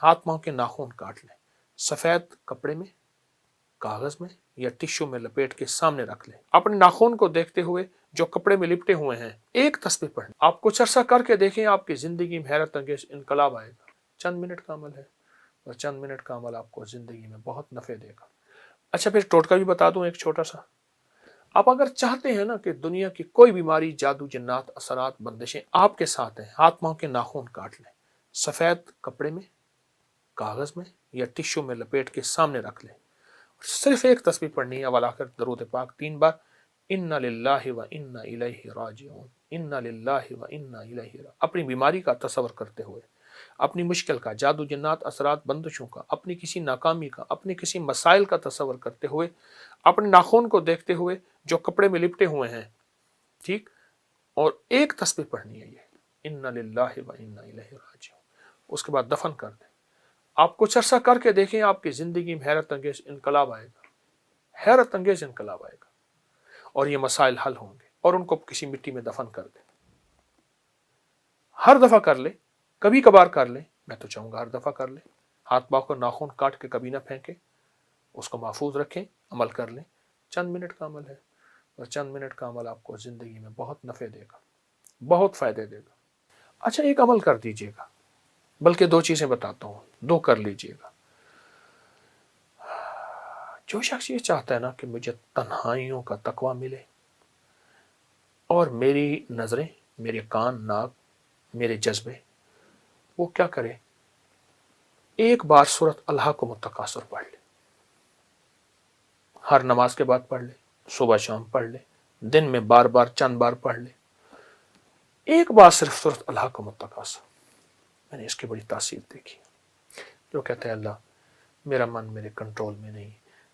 ہاتھ پاؤں کے ناخن کاٹ لیں، سفید کپڑے میں، کاغذ میں یا ٹشو میں لپیٹ کے سامنے رکھ لیں، اپنے ناخن کو دیکھتے ہوئے جو کپڑے میں لپٹے ہوئے ہیں ایک تسبیح پڑھیں۔ آپ کچھ عرصہ کر کے دیکھیں، آپ کی زندگی میں حیرت انگیز انقلاب آئے گا۔ چند منٹ کا عمل ہے اور چند منٹ کا عمل آپ کو زندگی میں بہت نفع دے گا۔ اچھا پھر ٹوٹکا بھی بتا دوں ایک چھوٹا سا۔ آپ اگر چاہتے ہیں نا کہ دنیا کی کوئی بیماری، جادو، جنات، اثرات، بندشیں آپ کے ساتھ ہیں، ہاتھ پاؤں کے ناخن کاٹ لیں، سفید کپڑے میں، کاغذ میں یا ٹشو میں لپیٹ کے سامنے رکھ لیں، صرف ایک تسبیح پڑھنی ہے، اول آخر درود پاک 3 بار، انا للہ و انا الیہ راجعون، انا للہ و انا الیہ راجعون، اپنی بیماری کا تصور کرتے ہوئے، اپنی مشکل کا، جادو جنات اثرات بندشوں کا، اپنی کسی ناکامی کا، اپنے کسی مسائل کا تصور کرتے ہوئے، اپنے ناخن کو دیکھتے ہوئے جو کپڑے میں لپٹے ہوئے ہیں، ٹھیک، اور ایک تسبیح پڑھنی ہے یہ، انا للہ و انا الیہ راجعون، اس کے بعد دفن کر دیں۔ آپ کچھ عرصہ کر کے دیکھیں، آپ کی زندگی میں حیرت انگیز انقلاب آئے گا، حیرت انگیز انقلاب آئے گا، اور یہ مسائل حل ہوں گے، اور ان کو کسی مٹی میں دفن کر دیں۔ ہر دفعہ کر لیں، کبھی کبھار کر لیں، میں تو چاہوں گا ہر دفعہ کر لیں۔ ہاتھ پاؤں کو ناخن کاٹ کے کبھی نہ پھینکیں، اس کو محفوظ رکھیں، عمل کر لیں۔ چند منٹ کا عمل ہے اور چند منٹ کا عمل آپ کو زندگی میں بہت نفع دے گا، بہت فائدے دے گا۔ اچھا ایک عمل کر دیجئے گا، بلکہ 2 چیزیں بتاتا ہوں، 2 کر لیجئے گا۔ جو شخص یہ چاہتا ہے نا کہ مجھے تنہائیوں کا تقوی ملے اور میری نظریں، میرے کان، ناک، میرے جذبے، وہ کیا کرے؟ ایک بار سورۃ الحاق التکاثر پڑھ لے، ہر نماز کے بعد پڑھ لے، صبح شام پڑھ لے، دن میں بار بار چند بار پڑھ لے، ایک بار صرف سورۃ الحاق التکاثر۔ میں نے اس کی بڑی تاثیر دیکھی۔ جو کہتے ہیں اللہ میرا من میرے کنٹرول میں نہیں،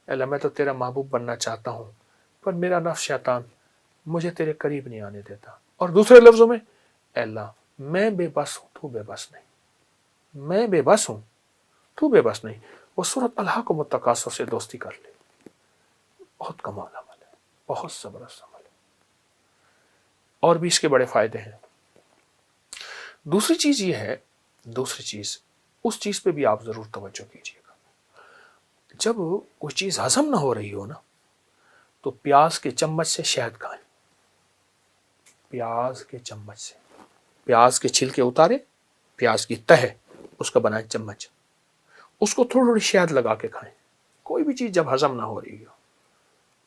اللہ میں تو تیرا محبوب بننا چاہتا ہوں، پر میرا نفس شیطان مجھے تیرے قریب نہیں آنے دیتا، اور دوسرے لفظوں میں اے اللہ میں بے بس ہوں، تو بے بس نہیں، میں بے بس ہوں، تو بے بس نہیں۔ وہ سورۃ الحاق التکاثر سے دوستی کر لے، بہت کمال عمل ہے، بہت زبردست عمل ہے، اور بھی اس کے بڑے فائدے ہیں۔ دوسری چیز یہ ہے، دوسری چیز، اس چیز پہ بھی آپ ضرور توجہ کیجیے گا۔ جب کوئی چیز ہضم نہ ہو رہی ہو نا، تو پیاز کے چمچ سے شہد کھائیں، پیاز کے چمچ سے، پیاز کے چھلکے اتارے، پیاز کی تہ اس کا بنائیں چمچ، اس کو تھوڑی تھوڑی شہد لگا کے کھائیں۔ کوئی بھی چیز جب ہضم نہ ہو رہی ہو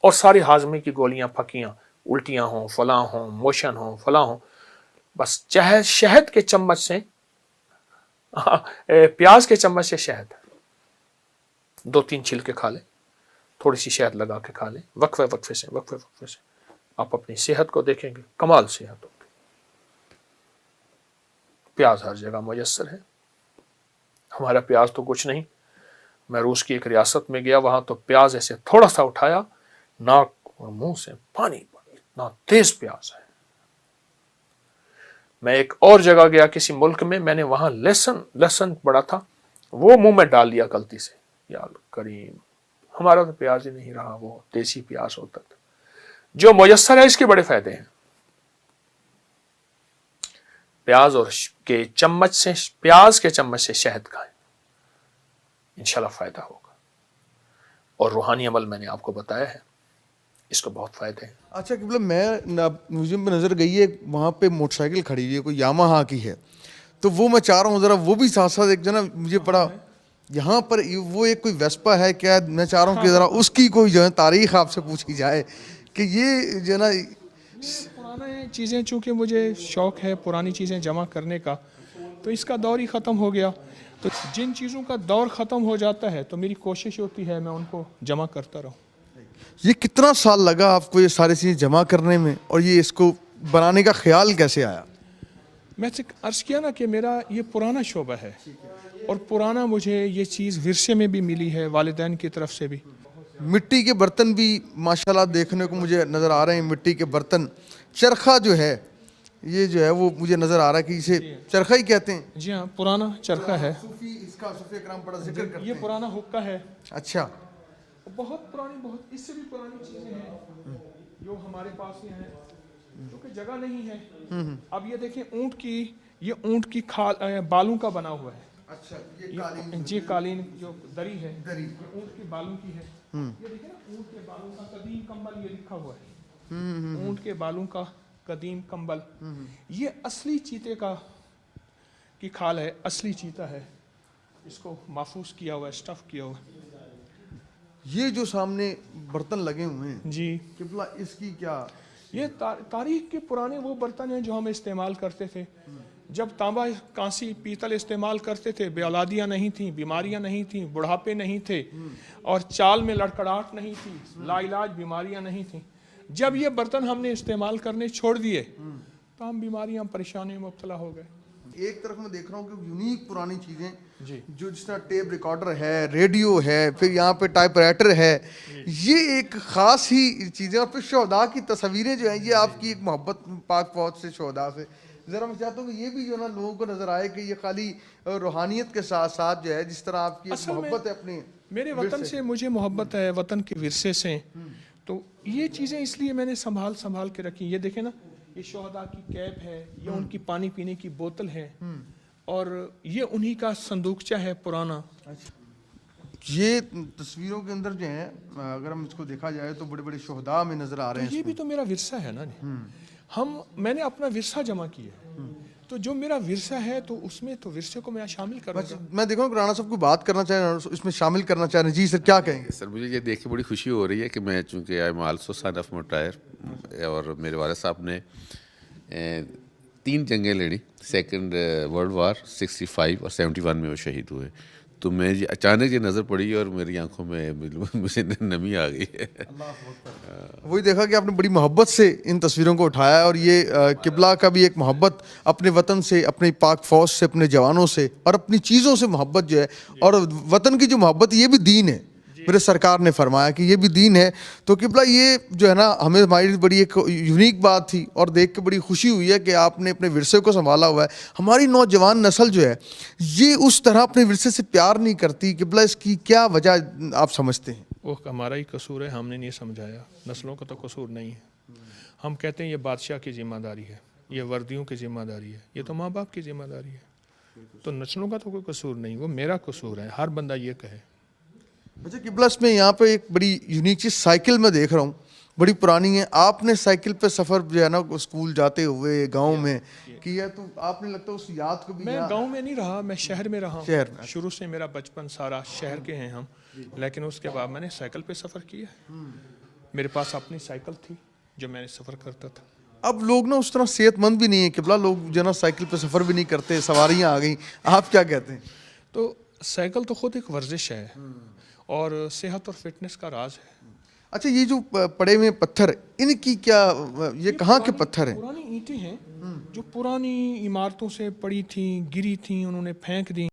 اور ساری ہاضمے کی گولیاں پھکیاں، الٹیاں ہوں، فلاں ہوں، موشن ہوں، فلاں ہوں، بس چاہے شہد کے چمچ سے، پیاز کے چمچ سے شہد 2-3 چھلکے کھا لیں، تھوڑی سی شہد لگا کے کھا لیں، وقفے سے آپ اپنی صحت کو دیکھیں گے، کمال صحت ہوگی۔ پیاز ہر جگہ میسر ہے، ہمارا پیاز تو کچھ نہیں۔ میں روس کی ایک ریاست میں گیا، وہاں تو پیاز ایسے تھوڑا سا اٹھایا، ناک اور منہ سے پانی، اتنا تیز پیاز ہے۔ میں ایک اور جگہ گیا کسی ملک میں، میں نے وہاں لہسن پڑا تھا، وہ منہ میں ڈال لیا غلطی سے، یا کریم، ہمارا تو پیاز ہی نہیں رہا، وہ دیسی پیاز ہوتا تھا۔ جو میسر ہے اس کے بڑے فائدے ہیں۔ پیاز کے چمچ سے شہد کھائیں، انشاءاللہ فائدہ ہوگا۔ اور روحانی عمل میں نے آپ کو بتایا ہے، اس کو بہت فائدے ہیں۔ اچھا کہ میں میوزیم میں نظر گئی ہے، وہاں پہ موٹر سائیکل کھڑی ہوئی ہے، کوئی یاماہا کی ہے، تو وہ میں چاہ رہا ہوں ذرا وہ بھی ساتھ ساتھ ایک جو نا مجھے پڑا یہاں پر وہ ایک کوئی ویسپا ہے کیا، میں چاہ رہا ہوں کہ ذرا اس کی کوئی جو ہے تاریخ آپ سے پوچھی جائے کہ یہ جو ہے نا پرانی چیزیں، چونکہ مجھے شوق ہے پرانی چیزیں جمع کرنے کا، تو اس کا دور ہی ختم ہو گیا، تو جن چیزوں کا دور ختم ہو جاتا ہے تو میری کوشش ہوتی ہے میں ان کو جمع کرتا رہوں۔ یہ کتنا سال لگا آپ کو یہ ساری چیزیں جمع کرنے میں، اور یہ اس کو بنانے کا خیال کیسے آیا؟ میں سے عرض کیا نا کہ میرا یہ پرانا شعبہ ہے، اور پرانا مجھے یہ چیز ورثے میں بھی ملی ہے، والدین کی طرف سے بھی۔ مٹی کے برتن بھی ماشاءاللہ دیکھنے کو مجھے نظر آ رہے ہیں، مٹی کے برتن، چرخہ جو ہے یہ جو ہے وہ مجھے نظر آ رہا ہے کہ اسے چرخہ ہی کہتے ہیں۔ جی ہاں، پرانا چرخہ ہے، صوفی اکرام بڑا ذکر کرتے یہ ہیں۔ پرانا حقہ ہے، اچھا، بہت پرانی، بہت اس سے بھی پرانی چیزیں ہیں جو ہمارے پاس یہ ہیں، کیونکہ جگہ نہیں ہے۔ اب یہ دیکھیں اونٹ کی، یہ اونٹ کی کھال بالوں کا بنا ہوا ہے، اچھا یہ یہ قالین جو دری ہے دری یہ اونٹ کے بالوں کی ہے. یہ دیکھیں نا اونٹ کے بالوں کا قدیم کمبل یہ لکھا ہوا ہے. اونٹ کے بالوں کا قدیم کمبل. یہ اصلی چیتے کی کھال ہے, اصلی چیتا ہے. اس کو محفوظ کیا ہوا ہے, اسٹف کیا ہوا ہے. یہ جو سامنے برتن لگے ہوئے ہیں جی قبلہ اس کی کیا یہ تاریخ کے پرانے وہ برتن ہیں جو ہم استعمال کرتے تھے. جب تانبا کانسی پیتل استعمال کرتے تھے, بے اولادیاں نہیں تھیں, بیماریاں نہیں تھیں, بڑھاپے نہیں تھے, اور چال میں لڑکڑاہٹ نہیں تھی, لا علاج بیماریاں نہیں تھیں. جب یہ برتن ہم نے استعمال کرنے چھوڑ دیے تو ہم بیماریاں پریشانی میں مبتلا ہو گئے. ایک طرف میں دیکھ رہا ہوں کہ یونیک پرانی چیزیں جی جو جس طرح ٹیپ ریکارڈر ہے, ریڈیو ہے, پھر یہاں پہ ٹائپ رائٹر ہے, یہ ایک خاص ہی چیزیں. اور پھر شہداء کی تصویریں جو ہیں یہ آپ کی ایک محبت پاک فوج سے, شہداء سے. ذرا میں چاہتا ہوں کہ یہ بھی جو نا لوگوں کو نظر آئے کہ یہ خالی روحانیت کے ساتھ ساتھ جو ہے جس طرح آپ کی ایک محبت ہے اپنے میرے وطن سے, مجھے محبت ہے وطن کے ورثے سے. تو یہ چیزیں اس لیے میں نے سنبھال کے رکھی. یہ دیکھیں نا یہ شہداء کی کیپ ہے, یہ ان کی پانی پینے کی بوتل ہے, اور یہ انہی کا صندوقچہ ہے پرانا. یہ تصویروں کے اندر جو ہیں اگر ہم اس کو دیکھا جائے تو بڑے بڑے شہداء میں نظر آ رہے ہیں. یہ بھی تو میرا ورثہ ہے نا جی. میں نے اپنا ورثہ جمع کیا ہے, تو جو میرا ورثہ ہے تو اس میں تو ورثے کو میں شامل کروں گا. میں دیکھوں کہ رانا صاحب کو بات کرنا چاہ رہے ہیں, اس میں شامل کرنا چاہ رہے ہیں. جی سر کیا کہیں گے؟ سر مجھے یہ دیکھ کے بڑی خوشی ہو رہی ہے کہ میں چونکہ I am also son of مٹائر, اور میرے والد صاحب نے 3 جنگیں لڑی. سیکنڈ ورلڈ وار 65 اور 71 میں وہ شہید ہوئے. تو میں اچانک یہ نظر پڑی اور میری آنکھوں میں مجھے نمی آ گئی ہے. وہی دیکھا کہ آپ نے بڑی محبت سے ان تصویروں کو اٹھایا, اور یہ قبلہ کا بھی ایک محبت اپنے وطن سے, اپنے پاک فوج سے, اپنے جوانوں سے, اور اپنی چیزوں سے محبت جو ہے, اور وطن کی جو محبت یہ بھی دین ہے. میرے سرکار نے فرمایا کہ یہ بھی دین ہے. تو قبلہ یہ جو ہے نا ہمیں ہماری بڑی ایک یونیک بات تھی, اور دیکھ کے بڑی خوشی ہوئی ہے کہ آپ نے اپنے ورثے کو سنبھالا ہوا ہے. ہماری نوجوان نسل جو ہے یہ اس طرح اپنے ورثے سے پیار نہیں کرتی. قبلہ اس کی کیا وجہ آپ سمجھتے ہیں؟ وہ ہمارا ہی قصور ہے, ہم نے نہیں سمجھایا. نسلوں کا تو قصور نہیں ہے. ہم کہتے ہیں یہ بادشاہ کی ذمہ داری ہے, یہ وردیوں کی ذمہ داری ہے, یہ تو ماں باپ کی ذمہ داری ہے. تو نسلوں کا تو کوئی قصور نہیں, وہ میرا قصور ہے. ہر بندہ یہ کہے. اچھا قبلہ اس میں یہاں پہ ایک بڑی یونیک چیز سائیکل میں دیکھ رہا ہوں, بڑی پرانی ہے. آپ نے سائیکل پہ سفر جو ہے نا اسکول جاتے ہوئے گاؤں میں کیا, تو آپ نے لگتا ہے اس یاد کو بھی. میں گاؤں میں نہیں رہا, میں شہر میں رہا. شہر میں شروع سے میرا بچپن سارا شہر کے ہیں ہم, لیکن اس کے بعد میں نے سائیکل پہ سفر کیا. میرے پاس اپنی سائیکل تھی جو میں نے سفر کرتا تھا. اب لوگ نا اس طرح صحت مند بھی نہیں ہے قبلہ, لوگ جو ہے نا سائیکل پہ سفر بھی نہیں کرتے, سواریاں آ گئیں. آپ کیا کہتے ہیں؟ تو سائیکل تو خود ایک ورزش ہے اور صحت اور فٹنس کا راز ہے. اچھا یہ جو پڑے ہوئے پتھر, ان کی کیا, یہ کہاں کے پتھر ہیں؟ پرانی اینٹیں ہیں جو پرانی عمارتوں سے پڑی تھیں, گری تھیں, انہوں نے پھینک دی.